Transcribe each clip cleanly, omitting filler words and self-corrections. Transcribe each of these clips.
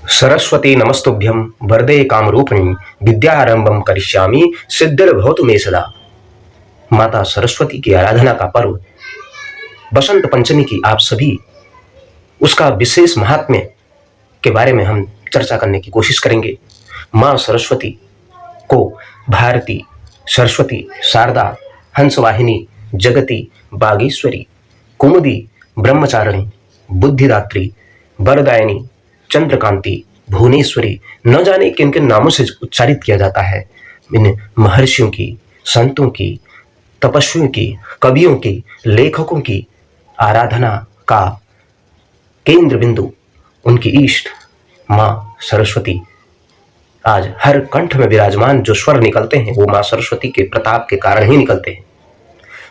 सरस्वती नमस्तुभ्यं वरदे कामरूपिणी विद्यारंभम करिष्यामि सिद्धिर्भवतु मे सदा। माता सरस्वती की आराधना का पर्व बसंत पंचमी की आप सभी उसका विशेष महात्म्य के बारे में हम चर्चा करने की कोशिश करेंगे। माँ सरस्वती को भारती, सरस्वती, शारदा, हंसवाहिनी, जगती, बागेश्वरी, कुमुदी, ब्रह्मचारिणी, बुद्धिदात्री, वरदायिनी, चंद्रकांति, भुवनेश्वरी, न जाने किन किन नामों से उच्चारित किया जाता है। इन महर्षियों की, संतों की, तपस्वियों की, कवियों की, लेखकों की आराधना का केंद्र बिंदु उनकी इष्ट माँ सरस्वती। आज हर कंठ में विराजमान जो स्वर निकलते हैं वो माँ सरस्वती के प्रताप के कारण ही निकलते हैं।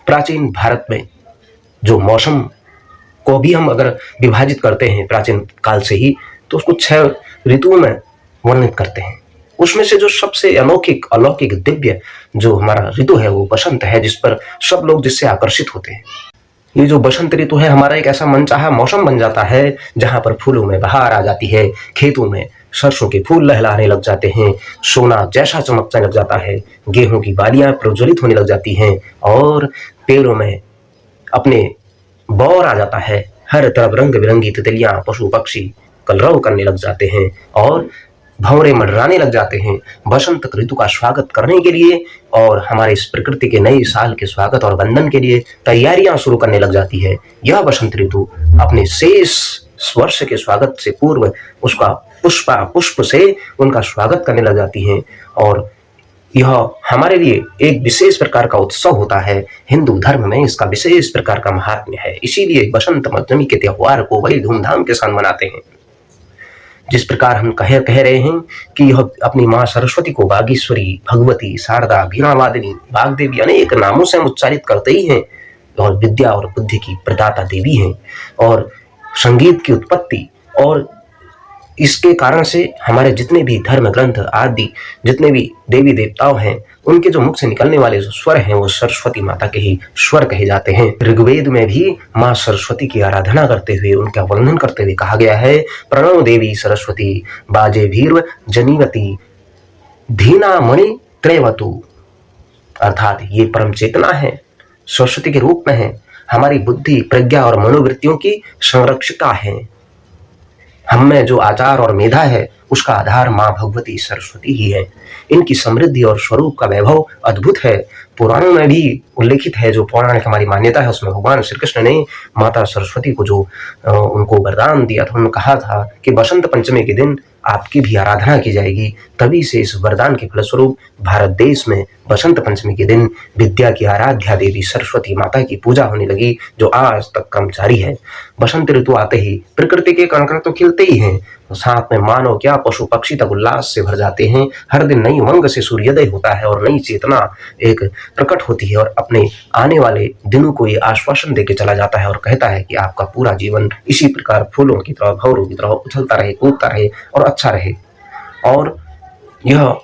प्राचीन भारत में जो मौसम को भी हम अगर विभाजित करते हैं प्राचीन काल से ही, तो उसको 6 ऋतुओं में वर्णित करते हैं। उसमें से जो सबसे अलौकिक, दिव्य जो हमारा ऋतु है वो बसंत है, जिस पर सब लोग जिससे आकर्षित होते हैं। ये जो बसंत ऋतु है हमारा एक ऐसा मनचाहा मौसम बन जाता है जहां पर फूलों में बहार आ जाती है, खेतों में सरसों के फूल लहलाने लग जाते हैं, सोना जैसा चमकने लग जाता है, गेहूं की बालियां प्रज्वलित होने लग जाती हैं और पेड़ों में अपने बौर आ जाता है। हर तरफ रंग बिरंगी तितलियां, पशु पक्षी कलरव करने लग जाते हैं और भंवरे मंडराने लग जाते हैं बसंत ऋतु का स्वागत करने के लिए, और हमारे इस प्रकृति के नए साल के स्वागत और वंदन के लिए तैयारियां शुरू करने लग जाती है। यह बसंत ऋतु अपने शेष वर्ष के स्वागत से पूर्व उसका पुष्प से उनका स्वागत करने लग जाती हैं, और यह हमारे लिए एक विशेष प्रकार का उत्सव होता है। हिंदू धर्म में इसका विशेष प्रकार का महात्म्य है, इसीलिए बसंत पंचमी के त्योहार को बड़ी धूमधाम के साथ मनाते हैं। जिस प्रकार हम कह रहे हैं कि यह अपनी माँ सरस्वती को बागेश्वरी, भगवती, शारदा, वीणावादिनी, वाग्देवी अनेक नामों से हम उच्चारित करते ही हैं, और विद्या और बुद्धि की प्रदाता देवी हैं और संगीत की उत्पत्ति, और इसके कारण से हमारे जितने भी धर्म ग्रंथ आदि जितने भी देवी देवताओं हैं उनके जो मुख से निकलने वाले जो स्वर हैं वो सरस्वती माता के ही स्वर कहे जाते हैं। ऋग्वेद में भी माँ सरस्वती की आराधना करते हुए, उनका वर्णन करते हुए कहा गया है, प्रणव देवी सरस्वती बाजे भीर्व जनीवती धीना मणि त्रैवतु। अर्थात ये परम चेतना है, सरस्वती के रूप में है, हमारी बुद्धि, प्रज्ञा और मनोवृत्तियों की संरक्षिका है। हम में जो आचार और मेधा है उसका आधार माँ भगवती सरस्वती ही है। इनकी समृद्धि और स्वरूप का वैभव अद्भुत है। पुराणों में भी उल्लेखित है, जो पौराणिक हमारी मान्यता है उसमें भगवान श्री कृष्ण ने माता सरस्वती को जो उनको वरदान दिया था, उन्होंने कहा था कि बसंत पंचमी के दिन आपकी भी आराधना की जाएगी। तभी से इस वरदान के फलस्वरूप भारत देश में बसंत पंचमी के दिन विद्या की आराध्या देवी सरस्वती माता की पूजा होने लगी, जो आज तक क्रम जारी है। बसंत ऋतु आते ही प्रकृति के कण कण तो खिलते ही हैं, साथ में मानव क्या पशु पक्षी तक उल्लास से भर जाते हैं। हर दिन नई उमंग से सूर्योदय होता है और नई चेतना एक प्रकट होती है, और अपने आने वाले दिनों को ये आश्वासन देके चला जाता है और कहता है कि आपका पूरा जीवन इसी प्रकार फूलों की तरह, भंवरों की तरह उछलता रहे, कूदता रहे और अच्छा रहे। और यह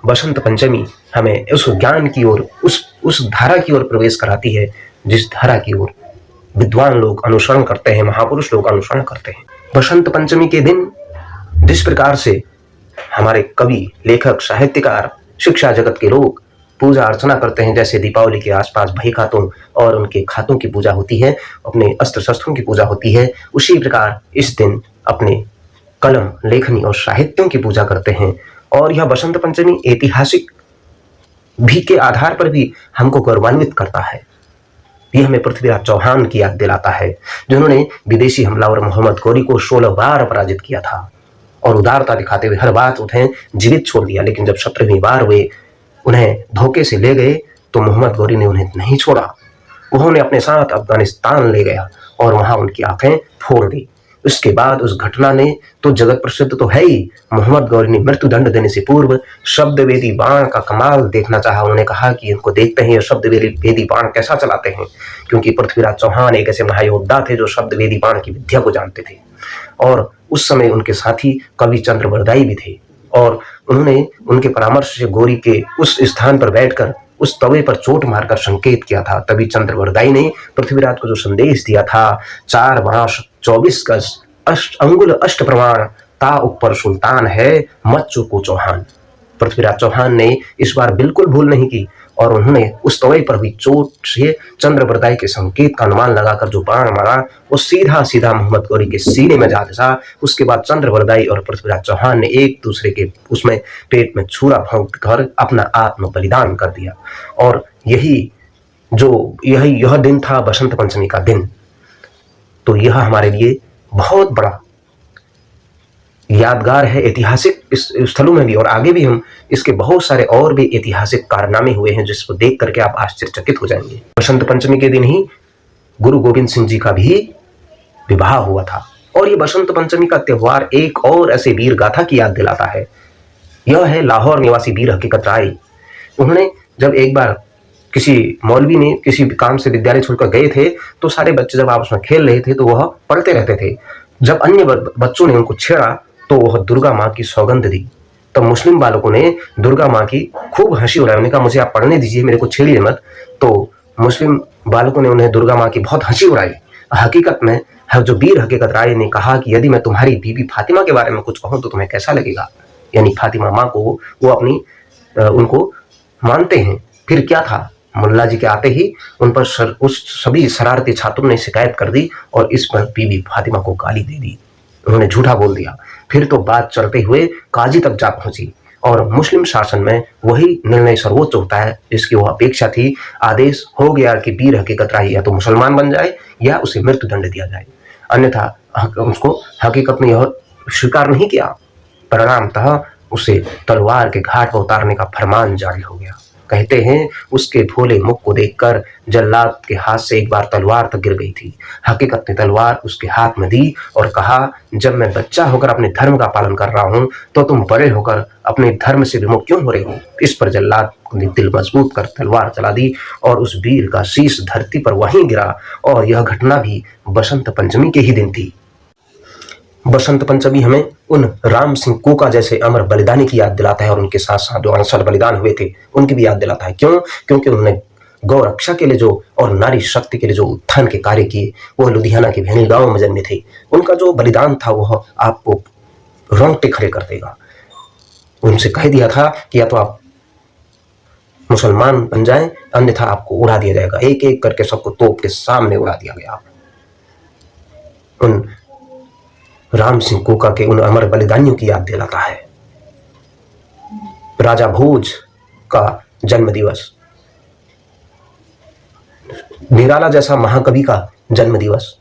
बसंत पंचमी हमें उस ज्ञान की ओर, उस धारा की ओर प्रवेश कराती है जिस धारा की ओर विद्वान लोग अनुसरण करते हैं, महापुरुष लोग अनुसरण करते हैं। बसंत पंचमी के दिन जिस प्रकार से हमारे कवि, लेखक, साहित्यकार, शिक्षा जगत के लोग पूजा अर्चना करते हैं, जैसे दीपावली के आसपास भाई खातों और उनके खातों की पूजा होती है, अपने अस्त्र शस्त्रों की पूजा होती है, उसी प्रकार इस दिन अपने कलम, लेखनी और साहित्यों की पूजा करते हैं। और यह बसंत पंचमी ऐतिहासिक भी के आधार पर भी हमको गौरवान्वित करता है। यह हमें पृथ्वीराज चौहान की याद दिलाता है, जिन्होंने विदेशी हमलावर मोहम्मद गौरी को 16 बार पराजित किया था और उदारता दिखाते हुए हर बार उन्हें जीवित छोड़ दिया। लेकिन जब 17वीं बार वे उन्हें धोखे से ले गए तो मोहम्मद गौरी ने उन्हें नहीं छोड़ा, उन्होंने अपने साथ अफगानिस्तान ले गया और वहां उनकी आंखें फोड़ दी। उसके बाद उस घटना ने तो जगत प्रसिद्ध तो है ही, मोहम्मद गौरी ने मृत्यु दंड देने से पूर्व शब्दवेदी बाण का कमाल देखना चाहा। उन्होंने कहा कि इनको देखते हैं शब्दवेदी बाण कैसा चलाते हैं, क्योंकि पृथ्वीराज चौहान एक ऐसे महायोद्धा थे जो शब्दवेदी बाण की विद्या को जानते थे। और उस समय उनके साथी कवि चंद्र बरदाई भी थे, और उन्होंने उनके परामर्श से गौरी के उस स्थान पर बैठकर उस तवे पर चोट मारकर संकेत किया था। तभी चंद्रवरदाई ने पृथ्वीराज को जो संदेश दिया था, 4 बांस 24 गज 8 अंगुल 8 प्रमाण ता ऊपर सुल्तान है, मत चूको चौहान। पृथ्वीराज चौहान ने इस बार बिल्कुल भूल नहीं की और उन्होंने उस तवई पर हुई चोट से चंद्रवरदाई के संकेत का अनुमान लगाकर जो बाण मारा वो सीधा सीधा मोहम्मद गौरी के सीने में जा धंसा। उसके बाद चंद्रवरदाई और पृथ्वीराज चौहान ने एक दूसरे के उसमें पेट में छुरा भोंक कर अपना आत्म बलिदान कर दिया। और यह दिन था बसंत पंचमी का दिन। तो यह हमारे लिए बहुत बड़ा यादगार है ऐतिहासिक इस स्थलों में भी, और आगे भी हम इसके बहुत सारे और भी ऐतिहासिक कारनामे हुए हैं जिसको देख करके आप आश्चर्यचकित हो जाएंगे। बसंत पंचमी के दिन ही गुरु गोविंद सिंह जी का भी विवाह हुआ था। और ये बसंत पंचमी का त्योहार एक और ऐसे वीर गाथा की याद दिलाता है। यह है लाहौर निवासी वीर हकीकत राय। उन्होंने जब एक बार किसी मौलवी ने किसी काम से विद्यालय छोड़कर गए थे तो सारे बच्चे जब आपस में खेल रहे थे तो वह पढ़ते रहते थे। जब अन्य बच्चों ने उनको छेड़ा तो वह दुर्गा माँ की सौगंध दी। तब मुस्लिम बालकों ने दुर्गा माँ की खूब हंसी उड़ाई। उन्होंने कहा मुझे आप पढ़ने दीजिए, मेरे को छेड़िए मत। तो मुस्लिम बालकों ने उन्हें दुर्गा माँ की बहुत हंसी उड़ाई। हकीकत में जो वीर हकीकत राय ने कहा कि यदि मैं तुम्हारी बीबी फातिमा के बारे में कुछ कहूँ तो तुम्हें कैसा लगेगा। यानी फातिमा माँ को वो अपनी उनको मानते हैं। फिर क्या था, मुल्ला जी के आते ही उन पर उस सभी शरारती छात्रों ने शिकायत कर दी और इस पर बीबी फातिमा को गाली दे दी। उन्होंने झूठा बोल दिया। फिर तो बात चलते हुए काजी तक जा पहुंची और मुस्लिम शासन में वही निर्णय सर्वोच्च होता है जिसकी वो अपेक्षा थी। आदेश हो गया कि वीर हकीकत राय या तो मुसलमान बन जाए या उसे मृत्यु दंड दिया जाए, अन्यथा उसको हकीकत ने यह स्वीकार नहीं किया। परिणामतः उसे तलवार के घाट पर उतारने का फरमान जारी हो गया। कहते हैं उसके भोले मुख को देखकर जल्लाद के हाथ से एक बार तलवार तक गिर गई थी। हकीकत ने तलवार उसके हाथ में दी और कहा, जब मैं बच्चा होकर अपने धर्म का पालन कर रहा हूं तो तुम बड़े होकर अपने धर्म से विमुख क्यों हो रहे हो। इस पर जल्लाद ने दिल मजबूत कर तलवार चला दी और उस वीर का शीश धरती पर वहीं गिरा। और यह घटना भी बसंत पंचमी के ही दिन थी। बसंत पंचमी हमें उन राम सिंह कोका जैसे अमर बलिदानी की याद दिलाता है और उनके साथ साथ जो अनसर बलिदान हुए थे उनकी भी याद दिलाता है। क्यों? क्योंकि उन्होंने गौ रक्षा के लिए जो और नारी शक्ति के लिए जो उत्थान के कार्य किए, वह लुधियाना के भैनी गांव में जन्मे थे। उनका जो बलिदान था वह आपको रोंगटे खड़े कर देगा। उनसे कह दिया था कि या तो आप मुसलमान बन जाएं, अन्यथा आपको उड़ा दिया जाएगा। एक एक करके सबको तोप के सामने उड़ा दिया गया। उन राम सिंह कोका के उन अमर बलिदानियों की याद दिलाता है। राजा भोज का जन्म दिवस, निराला जैसा महाकवि का जन्म दिवस,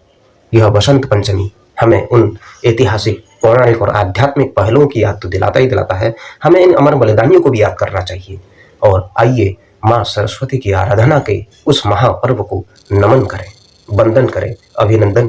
यह बसंत पंचमी हमें उन ऐतिहासिक पौराणिक और आध्यात्मिक पहलुओं की याद तो दिलाता ही दिलाता है। हमें इन अमर बलिदानियों को भी याद करना चाहिए। और आइए माँ सरस्वती की आराधना के उस महापर्व को नमन करें, वंदन करें, अभिनंदन